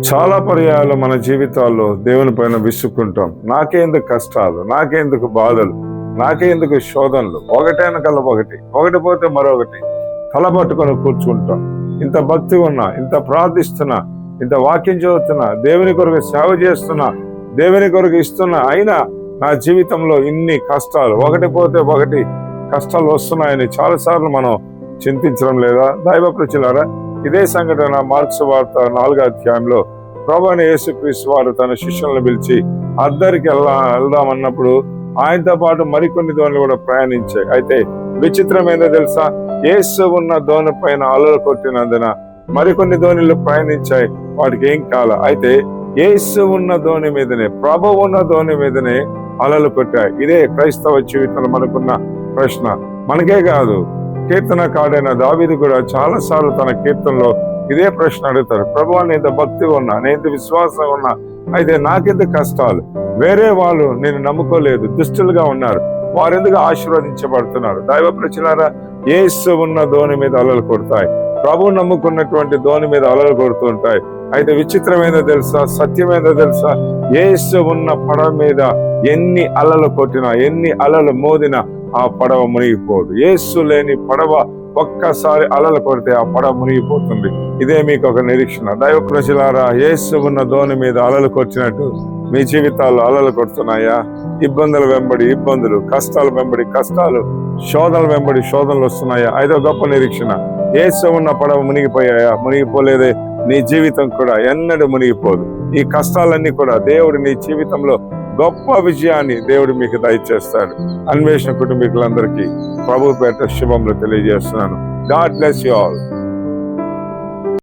చాలా పర్యాయాలు మన జీవితాల్లో దేవుని పైన విసుక్కుంటాం. నాకేందుకు కష్టాలు, నాకేందుకు బాధలు, నాకేందుకు శోధనలు, ఒకటేనకల్లా ఒకటి పోతే మరొకటి తల పట్టుకొని కూర్చుంటాం. ఇంత భక్తి ఉన్నా, ఇంత ప్రార్థిస్తున్నా, ఇంత వాక్యం చదువుతున్నా, దేవుని కొరకు సేవ చేస్తున్నా, దేవుని కొరకు ఇస్తున్నా, అయినా నా జీవితంలో ఇన్ని కష్టాలు, ఒకటి పోతే ఒకటి కష్టాలు వస్తున్నాయని చాలాసార్లు మనం చింతించడం లేదా? దైవ ప్రజలారా, ఇదే సంఘటన మార్కు సువార్త 4వ అధ్యాయంలో ప్రభువైన యేసుక్రీస్తు వారు తన శిష్యులను పిలిచి అద్దరికి వెళ్దామన్నప్పుడు ఆయనతో పాటు మరికొన్ని దోణులు కూడా ప్రయాణించాయి. అయితే విచిత్రం ఏందో తెలుసా? యేసు ఉన్న దోణి పైన అలలు కొట్టినందున మరికొన్ని దోణులు ప్రయాణించాయి, వాటికి ఏం కాల. అయితే యేసు ఉన్న దోణి మీదనే, ప్రభు ఉన్న దోణి మీదనే అలలు కొట్టాయి. ఇదే క్రైస్తవ జీవితంలో మనకున్న ప్రశ్న. మనకే కాదు, కీర్తనకారుడైన దావీదు కూడా చాలా సార్లు తన కీర్తనలో ఇదే ప్రశ్న అడుగుతారు. ప్రభువా, నేను ఇంత భక్తిగా ఉన్నా, నేను ఇంత విశ్వాసంగా ఉన్నా, అయితే నాకెంత కష్టాలు? వేరే వాళ్ళు నేను నమ్ముకోలేదు, దుష్టులుగా ఉన్నారు, వారెందుకు ఆశీర్వదించబడుతున్నారు? దైవ ప్రజలారా, యేసు ఉన్న దోణి మీద అలలు కొడతాయి, ప్రభు నమ్ముకున్నటువంటి దోణి మీద అలలు కొడుతుంటాయి. అయితే విచిత్రమైనదో తెలుసా? సత్యమైనదో తెలుసా? యేసు ఉన్న పడవ మీద ఎన్ని అలలు కొట్టినా, ఎన్ని అలలు మోదినా ఆ పడవ మునిగిపోదు. యేసు లేని పడవ ఒక్కసారి అలలు కొడితే ఆ పడవ మునిగిపోతుంది. ఇదే మీకు ఒక నిరీక్షణ. దైవ ప్రజలారా, యేసు ఉన్న దోణి మీద అలలు కొట్టినట్టు మీ జీవితాల్లో అలలు కొడుతున్నాయా? ఇబ్బందుల వెంబడి ఇబ్బందులు, కష్టాల వెంబడి కష్టాలు, శోధనల వెంబడి శోధనలు వస్తున్నాయా? ఐదో గొప్ప నిరీక్షణ, యేసు ఉన్న పడవ మునిగిపోయాయా? మునిగిపోలేదే. నీ జీవితం కూడా ఎన్నడూ మునిగిపోదు. ఈ కష్టాలన్నీ కూడా దేవుడు నీ జీవితంలో గొప్ప విజయాన్ని దేవుడు మీకు దయచేస్తాడు. అన్వేషణ కుటుంబీకులందరికీ ప్రభు పేరిట శుభములు తెలియజేస్తున్నాను. God bless you all.